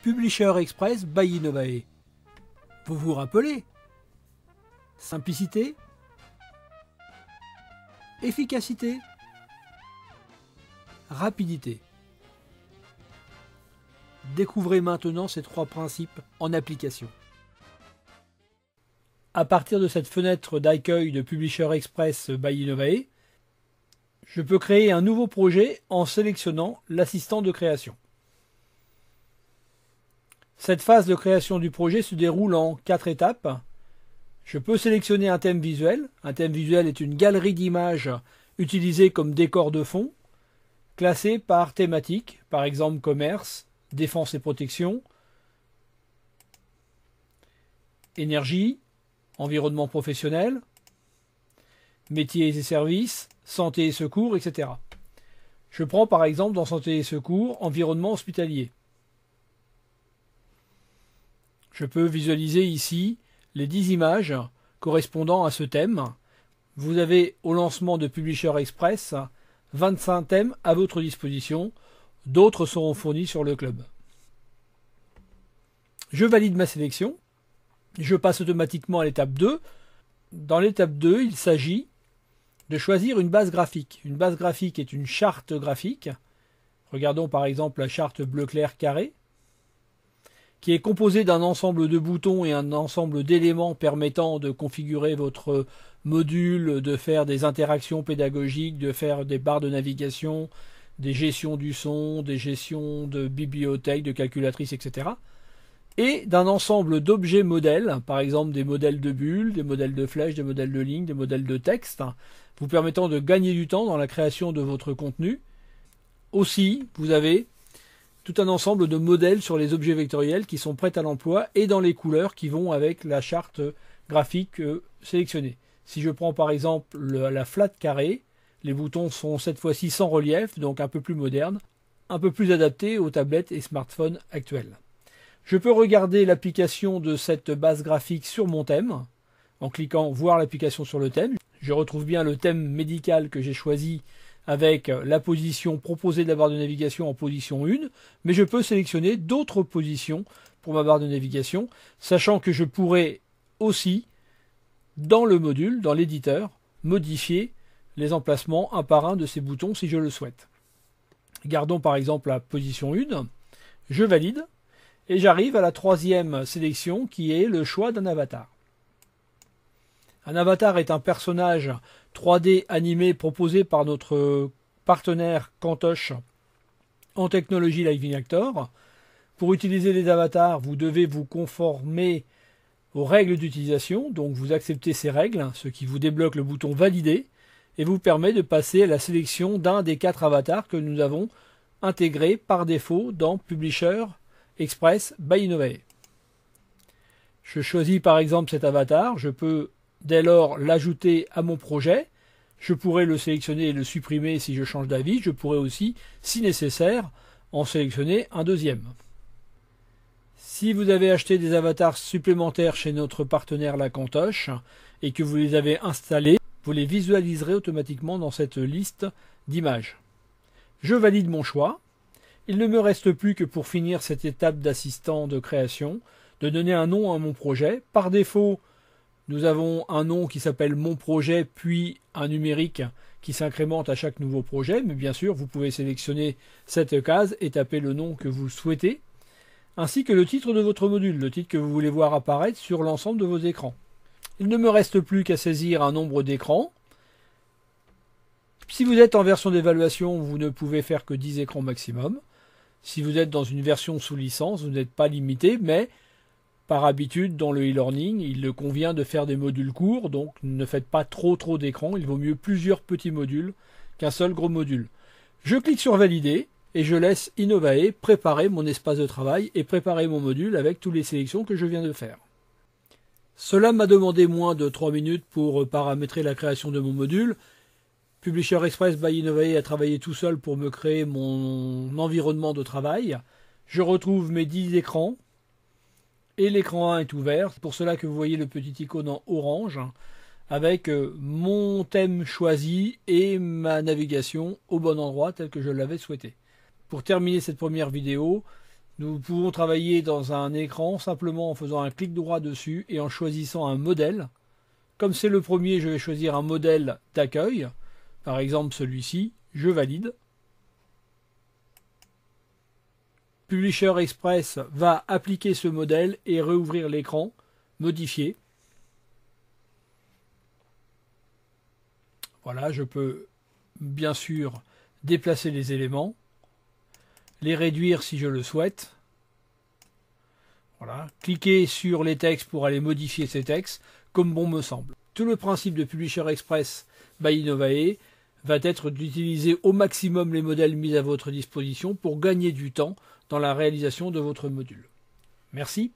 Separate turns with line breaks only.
Publisher Express by Innovae. Vous vous rappelez? Simplicité, efficacité, rapidité. Découvrez maintenant ces trois principes en application. À partir de cette fenêtre d'accueil de Publisher Express by Innovae, je peux créer un nouveau projet en sélectionnant l'assistant de création. Cette phase de création du projet se déroule en 4 étapes. Je peux sélectionner un thème visuel. Un thème visuel est une galerie d'images utilisée comme décor de fond, classée par thématique, par exemple commerce, défense et protection, énergie, environnement professionnel, métiers et services, santé et secours, etc. Je prends par exemple dans santé et secours, environnement hospitalier. Je peux visualiser ici les 10 images correspondant à ce thème. Vous avez au lancement de Publisher Express 25 thèmes à votre disposition. D'autres seront fournis sur le club. Je valide ma sélection. Je passe automatiquement à l'étape 2. Dans l'étape 2, il s'agit de choisir une base graphique. Une base graphique est une charte graphique. Regardons par exemple la charte bleu clair carré, qui est composée d'un ensemble de boutons et un ensemble d'éléments permettant de configurer votre module, de faire des interactions pédagogiques, de faire des barres de navigation, des gestions du son, des gestions de bibliothèques, de calculatrices, etc. Et d'un ensemble d'objets modèles, par exemple des modèles de bulles, des modèles de flèches, des modèles de lignes, des modèles de texte, vous permettant de gagner du temps dans la création de votre contenu. Aussi, vous avez tout un ensemble de modèles sur les objets vectoriels qui sont prêts à l'emploi et dans les couleurs qui vont avec la charte graphique sélectionnée. Si je prends par exemple la flat carré, les boutons sont cette fois-ci sans relief, donc un peu plus modernes, un peu plus adaptés aux tablettes et smartphones actuels. Je peux regarder l'application de cette base graphique sur mon thème, en cliquant voir l'application sur le thème. Je retrouve bien le thème médical que j'ai choisi avec la position proposée de la barre de navigation en position 1, mais je peux sélectionner d'autres positions pour ma barre de navigation, sachant que je pourrais aussi, dans le module, dans l'éditeur, modifier les emplacements un par un de ces boutons si je le souhaite. Gardons par exemple la position 1, je valide, et j'arrive à la troisième sélection qui est le choix d'un avatar. Un avatar est un personnage 3D animé proposé par notre partenaire Cantoche en technologie Living Actor. Pour utiliser les avatars, vous devez vous conformer aux règles d'utilisation, donc vous acceptez ces règles, ce qui vous débloque le bouton Valider et vous permet de passer à la sélection d'un des 4 avatars que nous avons intégrés par défaut dans Publisher Express by Innovae. Je choisis par exemple cet avatar, je peux dès lors l'ajouter à mon projet. Je pourrais le sélectionner et le supprimer si je change d'avis. Je pourrais aussi, si nécessaire, en sélectionner un deuxième. Si vous avez acheté des avatars supplémentaires chez notre partenaire La Cantoche et que vous les avez installés, vous les visualiserez automatiquement dans cette liste d'images. Je valide mon choix. Il ne me reste plus que pour finir cette étape d'assistant de création, de donner un nom à mon projet. Par défaut, nous avons un nom qui s'appelle Mon projet, puis un numérique qui s'incrémente à chaque nouveau projet. Mais bien sûr, vous pouvez sélectionner cette case et taper le nom que vous souhaitez, ainsi que le titre de votre module, le titre que vous voulez voir apparaître sur l'ensemble de vos écrans. Il ne me reste plus qu'à saisir un nombre d'écrans. Si vous êtes en version d'évaluation, vous ne pouvez faire que 10 écrans maximum. Si vous êtes dans une version sous licence, vous n'êtes pas limité, mais par habitude, dans le e-learning, il convient de faire des modules courts, donc ne faites pas trop d'écrans. Il vaut mieux plusieurs petits modules qu'un seul gros module. Je clique sur Valider et je laisse Innovae préparer mon espace de travail et préparer mon module avec toutes les sélections que je viens de faire. Cela m'a demandé moins de 3 minutes pour paramétrer la création de mon module. Publisher Express by Innovae a travaillé tout seul pour me créer mon environnement de travail. Je retrouve mes 10 écrans et l'écran 1 est ouvert. C'est pour cela que vous voyez le petit icône en orange avec mon thème choisi et ma navigation au bon endroit tel que je l'avais souhaité. Pour terminer cette première vidéo, Nous pouvons travailler dans un écran simplement en faisant un clic droit dessus et en choisissant un modèle. Comme c'est le premier, je vais choisir un modèle d'accueil. Par exemple celui-ci, je valide. Publisher Express va appliquer ce modèle et réouvrir l'écran, modifier. Voilà, je peux bien sûr déplacer les éléments, les réduire si je le souhaite. Voilà, cliquer sur les textes pour aller modifier ces textes, comme bon me semble. Tout le principe de Publisher Express by Inovae va être d'utiliser au maximum les modèles mis à votre disposition pour gagner du temps dans la réalisation de votre module. Merci.